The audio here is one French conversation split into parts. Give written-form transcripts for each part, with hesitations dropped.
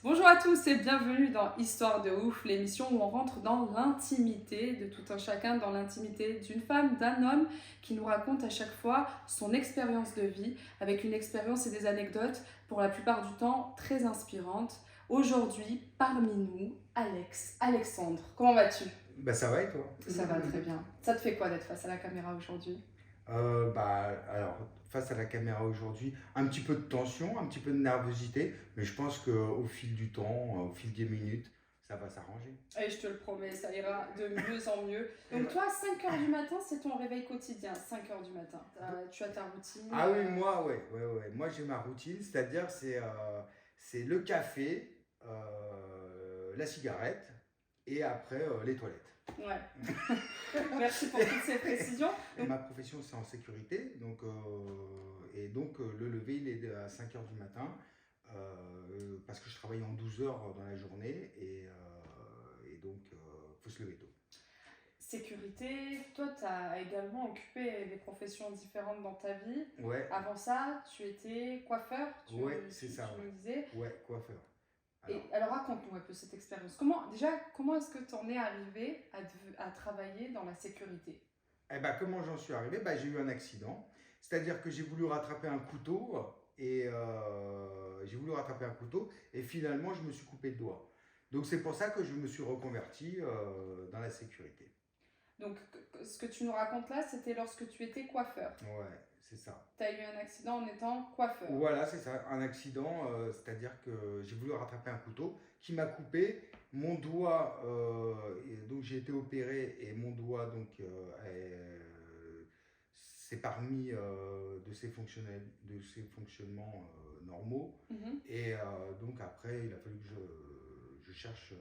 Bonjour à tous et bienvenue dans Histoire de ouf, l'émission où on rentre dans l'intimité de tout un chacun, dans l'intimité d'une femme, d'un homme qui nous raconte à chaque fois son expérience de vie avec une expérience et des anecdotes pour la plupart du temps très inspirantes. Aujourd'hui, parmi nous, Alexandre. Comment vas-tu? Bah ça va et toi? Ça va très bien. Ça te fait quoi d'être face à la caméra aujourd'hui? Alors, face à la caméra aujourd'hui, un petit peu de tension, un petit peu de nervosité, mais je pense qu'au fil du temps, au fil des minutes, ça va s'arranger. Et je te le promets, ça ira de mieux en mieux. Donc toi, 5 heures du matin, c'est ton réveil quotidien, 5 heures du matin. Tu as ta routine. Ah oui, moi, ouais. Moi, j'ai ma routine, c'est-à-dire c'est le café, la cigarette et après les toilettes. Ouais. Merci pour toutes ces précisions. Ma profession, c'est en sécurité, donc le lever, il est à 5 heures du matin, parce que je travaille en 12 heures dans la journée, et donc faut se lever tôt. Sécurité, toi, tu as également occupé des professions différentes dans ta vie. Ouais, Avant ça, tu étais coiffeur, ouais, c'est ça, tu ouais. me disais. Ouais, coiffeur. Alors, Alors raconte-nous un peu cette expérience. Comment est-ce que tu en es arrivé à travailler dans la sécurité? comment j'en suis arrivé? J'ai eu un accident, c'est-à-dire que j'ai voulu rattraper un couteau, et finalement, je me suis coupé le doigt. Donc c'est pour ça que je me suis reconverti dans la sécurité. Donc, ce que tu nous racontes là, c'était lorsque tu étais coiffeur. Ouais, c'est ça. Tu as eu un accident en étant coiffeur. Voilà, c'est ça, un accident, c'est-à-dire que j'ai voulu rattraper un couteau qui m'a coupé mon doigt, donc j'ai été opéré et mon doigt s'est parmi de ses fonctionnements normaux. Mhm. Et donc après, il a fallu que je cherche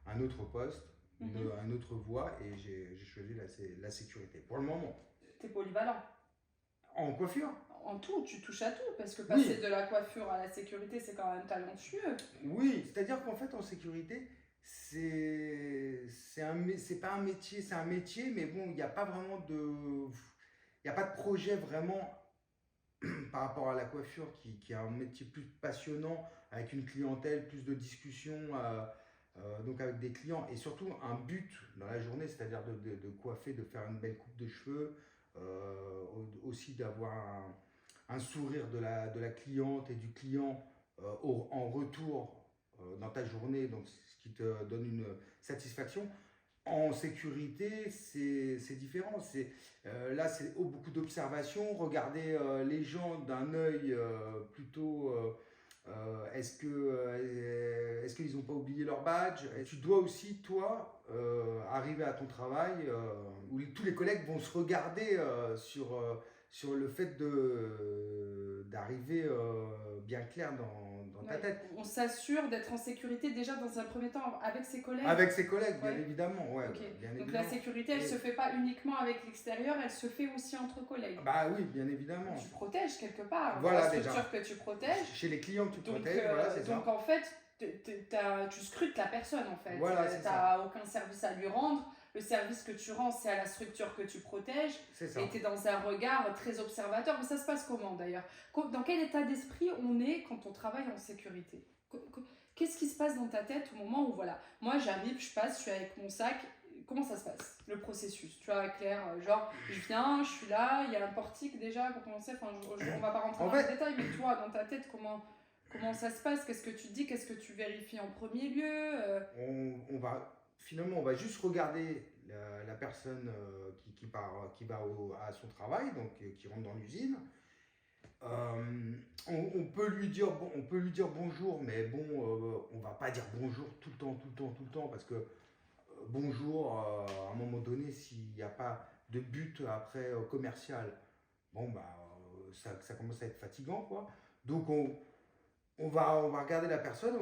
un autre poste, Mhm. un autre voie, et j'ai choisi la sécurité pour le moment. T'es polyvalent. En coiffure. En tout, tu touches à tout, parce que Oui. passer de la coiffure à la sécurité, c'est quand même talentueux. Oui, c'est-à-dire qu'en fait, en sécurité, c'est pas un métier, c'est un métier, mais bon, il n'y a pas vraiment il n'y a pas de projet vraiment par rapport à la coiffure qui est un métier plus passionnant, avec une clientèle, plus de discussions, donc avec des clients, et surtout un but dans la journée, c'est-à-dire de coiffer, de faire une belle coupe de cheveux, aussi d'avoir un sourire de la cliente et du client en retour dans ta journée, donc ce qui te donne une satisfaction. En sécurité, c'est différent. Là, c'est beaucoup d'observation, regarder les gens d'un œil plutôt. Est-ce qu'ils n'ont pas oublié leur badge? Et tu dois aussi, toi, arriver à ton travail où tous les collègues vont se regarder sur le fait d'arriver bien clair dans ta Ouais. tête. On s'assure d'être en sécurité déjà dans un premier temps avec ses collègues. Avec ses collègues, bien Ouais. évidemment. Ouais, Ok. bien Donc évidemment. la sécurité, elle Et- se fait pas uniquement avec l'extérieur, elle se fait aussi entre collègues. Bah oui, bien évidemment. Tu protèges quelque part. Voilà, la déjà. structure que tu protèges. Chez les clients que tu Donc, protèges, voilà, c'est donc ça. en fait, tu scrutes la personne en fait. Voilà, c'est Tu n'as aucun service à lui rendre. Le service que tu rends, c'est à la structure que tu protèges. C'est ça. Et tu es dans un regard très observateur. Mais ça se passe comment d'ailleurs? Dans quel état d'esprit on est quand on travaille en sécurité? Qu'est-ce qui se passe dans ta tête au moment où, voilà, moi j'arrive, je passe, je suis avec mon sac. Comment ça se passe, le processus? Tu vois, Claire, genre, je viens, je suis là, il y a un portique déjà pour commencer. Enfin, on va pas rentrer dans les détails, mais toi, dans ta tête, comment ça se passe? Qu'est-ce que tu te dis? Qu'est-ce que tu vérifies en premier lieu? Finalement, on va juste regarder la personne qui va à son travail, donc qui rentre dans l'usine. On peut lui dire bonjour, mais bon, on va pas dire bonjour tout le temps, parce que bonjour, à un moment donné, s'il n'y a pas de but après commercial, bon ça commence à être fatigant, quoi. Donc on va regarder la personne,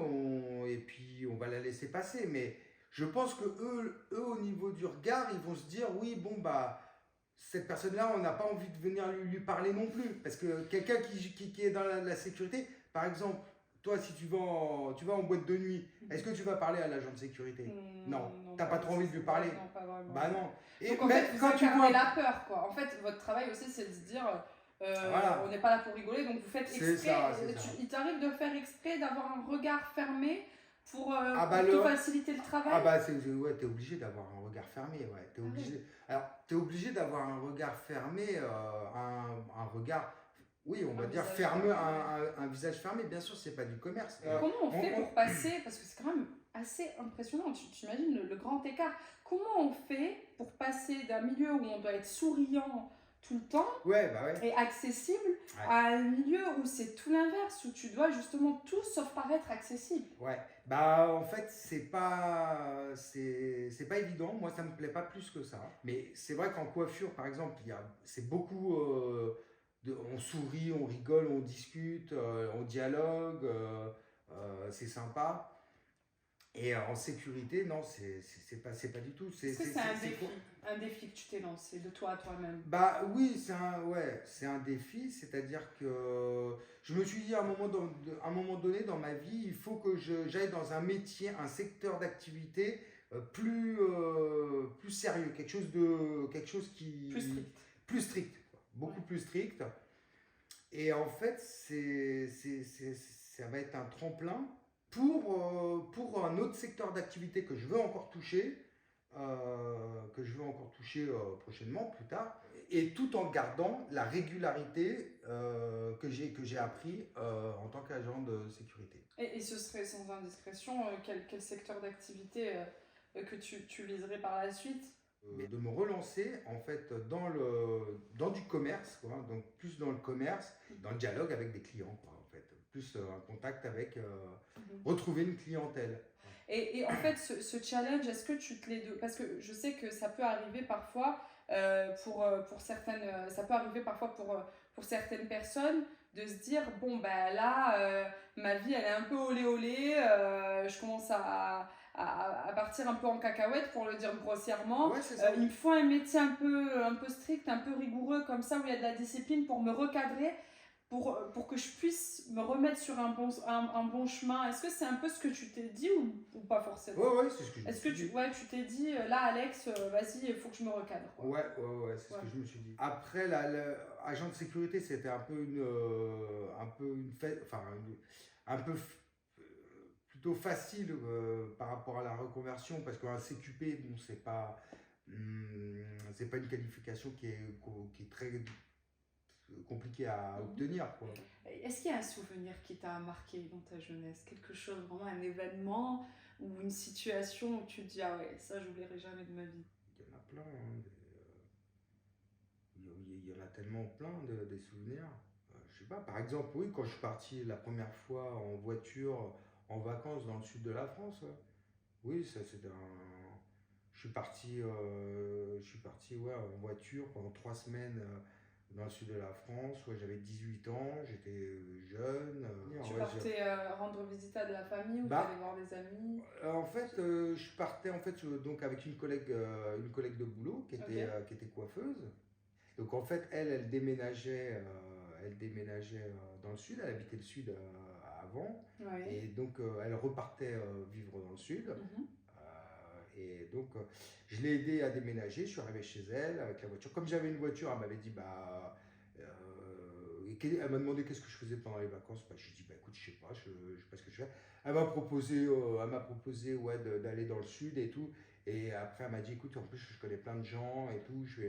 et puis on va la laisser passer. Mais je pense que eux au niveau du regard, ils vont se dire oui, bon cette personne-là, on n'a pas envie de venir lui parler non plus. Parce que quelqu'un qui est dans la sécurité, par exemple, toi, si tu vas en boîte de nuit, est-ce que tu vas parler à l'agent de sécurité? Non, t'as pas trop envie de lui parler. Non, pas vraiment. Bah non. Donc en fait, vous incarnez la peur, quoi. En fait, votre travail aussi, c'est de se dire, Voilà, On n'est pas là pour rigoler, donc vous faites c'est exprès. ça, c'est ça. Il t'arrive de faire exprès d'avoir un regard fermé Ah bah pour te le, faciliter le ah travail? bah ouais, t'es obligé d'avoir un regard fermé, ouais, t'es Ah oui, obligé. Alors, t'es obligé d'avoir un regard fermé, un regard, oui, on un va dire visage fermé, fermé, ouais. un visage fermé. Bien sûr, c'est pas du commerce. Comment on On, fait on- pour passer, parce que c'est quand même assez impressionnant, tu imagines le grand écart, comment on fait pour passer d'un milieu où on doit être souriant tout le temps Ouais, bah ouais. et accessible Ouais. à un milieu où c'est tout l'inverse, où tu dois justement tout sauf paraître accessible? Ouais, bah en fait c'est pas évident. Moi ça me plaît pas plus que ça. Mais c'est vrai qu'en coiffure par exemple, c'est beaucoup on sourit, on rigole, on discute, on dialogue, c'est sympa. Et en sécurité, non, c'est pas du tout. Est-ce que c'est un défi que tu t'es lancé de toi à toi-même? Bah oui, c'est un défi, c'est-à-dire que je me suis dit à un moment donné dans ma vie, il faut que j'aille dans un métier, un secteur d'activité plus sérieux, quelque chose Plus strict. plus strict, quoi, beaucoup Ouais. plus strict. Et en fait, ça va être un tremplin pour un autre secteur d'activité que je veux encore toucher prochainement, plus tard, et tout en gardant la régularité que j'ai appris en tant qu'agent de sécurité. Et ce serait sans indiscrétion, quel secteur d'activité que tu viserais par la suite? De me relancer en fait dans du commerce, quoi, donc plus dans le commerce, dans le dialogue avec des clients, quoi, en fait, plus un contact avec Mhm. retrouver une clientèle. Et en fait, ce challenge, est-ce que tu te les deux... Parce que je sais que ça peut arriver parfois pour certaines... ça peut arriver parfois pour certaines personnes de se dire, bon, ben là, ma vie, elle est un peu olé olé, je commence à partir un peu en cacahuète, pour le dire grossièrement. Ouais, c'est ça. Il me faut un métier un peu strict, un peu rigoureux, comme ça, où il y a de la discipline pour me recadrer, pour que je puisse me remettre sur un bon chemin. Est-ce que c'est un peu ce que tu t'es dit ou pas forcément? Ouais, ouais, c'est ce que je me Est-ce que suis dit. tu t'es dit, là Alex, vas-y, il faut que je me recadre, quoi. Ouais, ouais, ouais, c'est ce Ouais. que je me suis dit. Après, agent de sécurité, c'était un peu une fête, enfin, un peu plutôt facile par rapport à la reconversion, parce qu'un CQP, bon, c'est pas une qualification qui est très compliquée à obtenir, quoi. Est-ce qu'il y a un souvenir qui t'a marqué dans ta jeunesse? Quelque chose, vraiment un événement ou une situation où tu te dis, ah ouais, ça, j'oublierai jamais de ma vie? Il y en a plein, hein, il y en a tellement plein des souvenirs. Je sais pas, par exemple, oui, quand je suis parti la première fois en voiture en vacances dans le sud de la France, ouais. Oui, ça c'était un. Je suis parti ouais, en voiture pendant 3 semaines dans le sud de la France. Ouais, j'avais 18 ans, j'étais jeune. Tu Ouais, partais rendre visite à de la famille ou tu bah, allais voir des amis? en fait, je partais en fait donc avec une collègue de boulot Ok. qui était coiffeuse. Donc en fait, elle déménageait dans le sud, elle habitait le sud avant, Oui. et donc elle repartait vivre dans le sud. Mhm. Et donc je l'ai aidé à déménager, je suis arrivé chez elle avec la voiture. Comme j'avais une voiture, elle m'avait dit, elle m'a demandé qu'est-ce que je faisais pendant les vacances. Je lui ai dit, écoute, je sais pas, je sais pas ce que je fais. Elle m'a proposé ouais, d'aller dans le sud et tout. Et après, elle m'a dit, écoute, en plus, je connais plein de gens et tout, je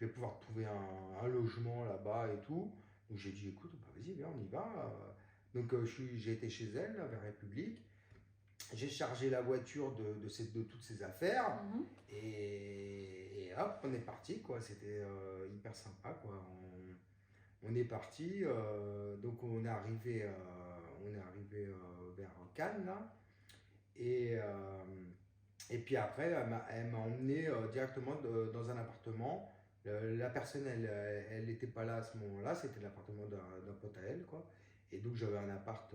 vais pouvoir trouver un logement là-bas et tout. Donc j'ai dit, écoute, vas-y, viens, on y va. Donc j'ai été chez elle, vers République. J'ai chargé la voiture de toutes ses affaires. Mhm. Et hop, on est parti, quoi. C'était hyper sympa, quoi. On est parti. Donc on est arrivé vers Cannes, là. Et puis après, elle m'a emmené directement dans un appartement. La personne, elle n'était pas là à ce moment-là, c'était l'appartement d'un pote à elle, quoi. Et donc j'avais un appart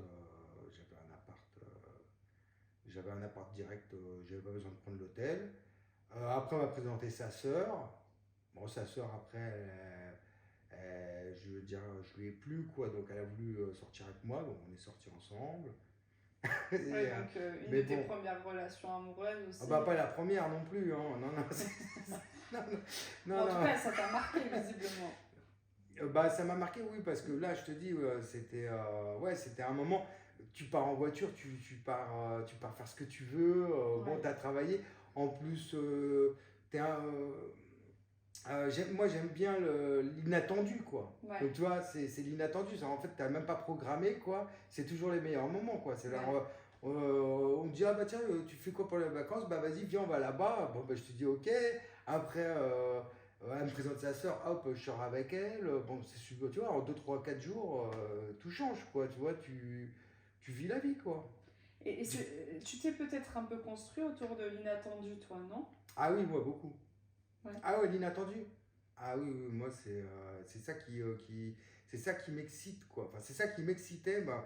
direct, j'avais pas besoin de prendre l'hôtel. Après, on m'a présenté sa sœur. Bon, sa sœur, après, je veux dire, je lui ai plu, quoi. Donc, elle a voulu sortir avec moi. Donc, on est sortis ensemble. Et, Ouais, donc une mais de tes bon, premières relations amoureuses ah aussi. bah, pas la première non plus, hein. Non, non, non, Bon, en tout non. cas, ça t'a marqué visiblement. Bah, ça m'a marqué, oui, parce que là, je te dis, c'était un moment, tu pars en voiture, tu pars faire ce que tu veux, bon, Ouais, tu as travaillé, en plus, t'es un, moi, j'aime bien l'inattendu, quoi. ouais, Donc, tu vois, c'est l'inattendu. En fait, tu n'as même pas programmé, quoi. C'est toujours les meilleurs moments, quoi. C'est là, ouais. on me dit, ah bah tiens, tu fais quoi pour les vacances? Bah vas-y, viens, on va là-bas. Bon, bah je te dis, ok. Après, elle me présente sa soeur, hop, je sors avec elle. Bon, c'est super, tu vois, en 2 3 4 jours, tout change, quoi. Tu vois, tu vis la vie, quoi. Et tu t'es peut-être un peu construit autour de l'inattendu, toi, non? Ah oui, moi, beaucoup. Ouais. Ah ouais, l'inattendu. Ah oui, oui, moi c'est ça c'est ça qui m'excite quoi. Enfin, c'est ça qui m'excitait bah,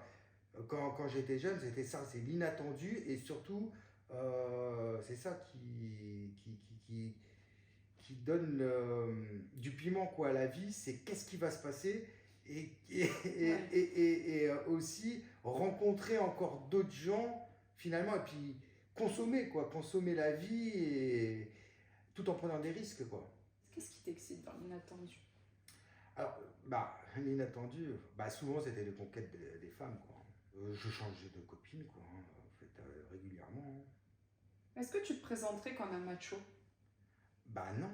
quand j'étais jeune, c'était ça, c'est l'inattendu et surtout c'est ça qui donne du piment quoi à la vie, c'est qu'est-ce qui va se passer Ouais. aussi rencontrer encore d'autres gens finalement et puis consommer la vie et tout en prenant des risques quoi. Qu'est-ce qui t'excite dans l'inattendu? Alors, bah, l'inattendu, bah, souvent c'était les conquêtes des femmes, quoi. Je changeais de copine, quoi, hein, en fait, régulièrement, hein. Est-ce que tu te présenterais comme un macho? Bah non,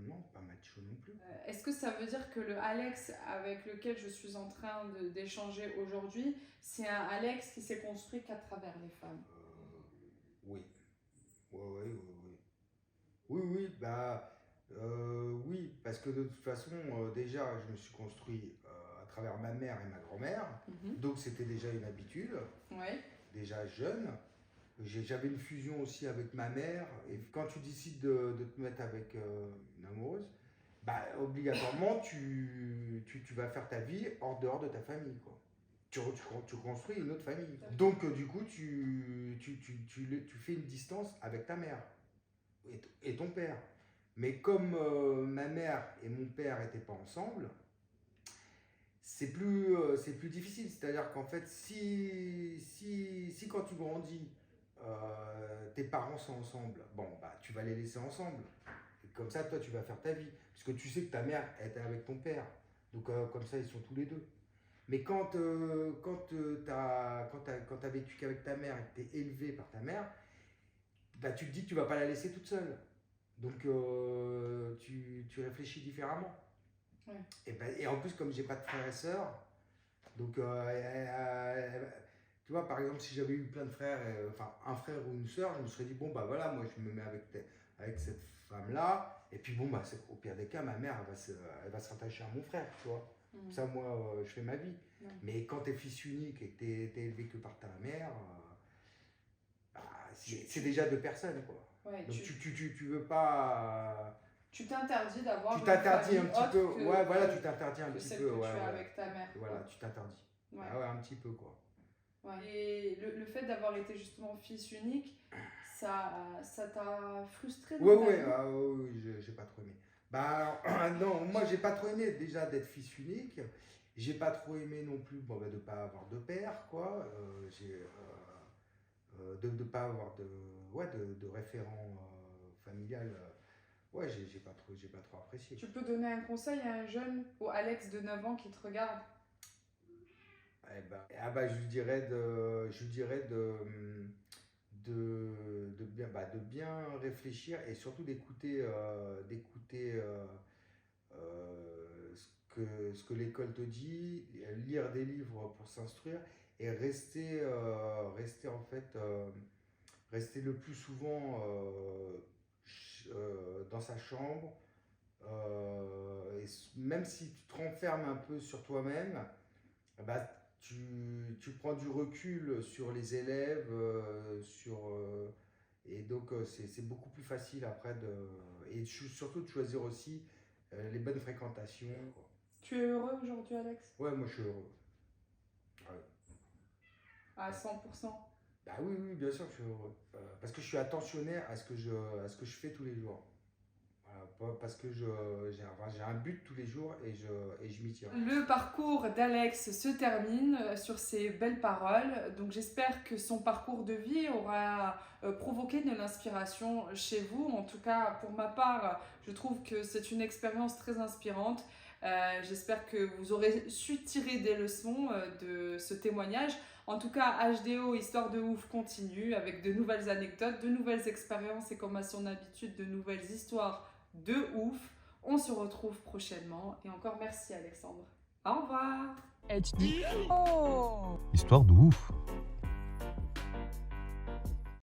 non, pas macho non plus. Est-ce que ça veut dire que le Alex avec lequel je suis en train d'échanger aujourd'hui, c'est un Alex qui s'est construit qu'à travers les femmes? Oui, ouais, ouais, ouais, ouais. Oui, oui, bah, oui, parce que de toute façon, déjà, je me suis construit à travers ma mère et ma grand-mère, Mhm. donc c'était déjà une habitude, Ouais, déjà jeune. J'avais une fusion aussi avec ma mère. Et quand tu décides de te mettre avec une amoureuse, bah, obligatoirement, tu vas faire ta vie hors dehors de ta famille. Quoi. Tu construis une autre famille. Donc, du coup, tu fais une distance avec ta mère et ton père. Mais comme ma mère et mon père n'étaient pas ensemble, c'est plus difficile. C'est-à-dire qu'en fait, si quand tu grandis, tes parents sont ensemble, bon, bah, tu vas les laisser ensemble. Et comme ça, toi, tu vas faire ta vie. Puisque tu sais que ta mère était avec ton père. Donc, comme ça, ils sont tous les deux. Mais quand t'as vécu qu'avec ta mère et que t'es élevé par ta mère, bah, tu te dis que tu vas pas la laisser toute seule. Donc, tu réfléchis différemment. ouais. Et en plus, comme j'ai pas de frères et sœurs, donc, tu vois, par exemple, si j'avais eu plein de frères, enfin un frère ou une sœur, je me serais dit, bon, bah voilà, moi je me mets avec cette femme-là, et puis bon, bah, au pire des cas, ma mère, elle va se rattacher à mon frère, tu vois. Comme Mhm. ça, moi, je fais ma vie. Ouais. Mais quand t'es fils unique et que t'es élevé que par ta mère, bah, Tu, c'est tu, déjà deux personnes, quoi. ouais, Donc, tu veux pas. tu t'interdis Tu d'avoir une t'interdis un famille petit peu. autre Ouais, voilà, tu t'interdis un que petit celle peu. que Ouais, tu as ouais. avec ta mère, Voilà, quoi. tu t'interdis. Ouais. Ah ouais, un petit peu, quoi. Ouais. Et le fait d'avoir été justement fils unique, ça t'a frustré Ouais, dans ta ouais, vie? ouais, j'ai pas trop aimé. Bah, non, moi j'ai pas trop aimé déjà d'être fils unique. J'ai pas trop aimé non plus bon, bah, de pas avoir de père, quoi. De pas avoir de référent familial. Ouais, j'ai pas trop apprécié. Tu peux donner un conseil à un jeune, au Alex de 9 ans qui te regarde? Eh ben, ah bah, je lui dirais de bien réfléchir et surtout d'écouter ce que l'école te dit, lire des livres pour s'instruire et rester en fait, rester le plus souvent dans sa chambre. Même si tu te renfermes un peu sur toi-même, bah, tu prends du recul sur les élèves, et donc c'est beaucoup plus facile après et surtout de choisir aussi les bonnes fréquentations, quoi. Tu es heureux aujourd'hui, Alex? Ouais, moi je suis heureux. Ouais. À 100%. Bah oui, oui, bien sûr que je suis heureux. Parce que je suis attentionné à ce que je fais tous les jours. Voilà, parce que j'ai un but tous les jours et je m'y tiens. Le parcours d'Alex se termine sur ces belles paroles. Donc j'espère que son parcours de vie aura provoqué de l'inspiration chez vous. En tout cas, pour ma part, je trouve que c'est une expérience très inspirante. J'espère que vous aurez su tirer des leçons de ce témoignage. En tout cas, HDO, Histoire de ouf, continue avec de nouvelles anecdotes, de nouvelles expériences et comme à son habitude, de nouvelles histoires de ouf. On se retrouve prochainement et encore merci Alexandre. Au revoir. HD. Oh. Histoire de ouf.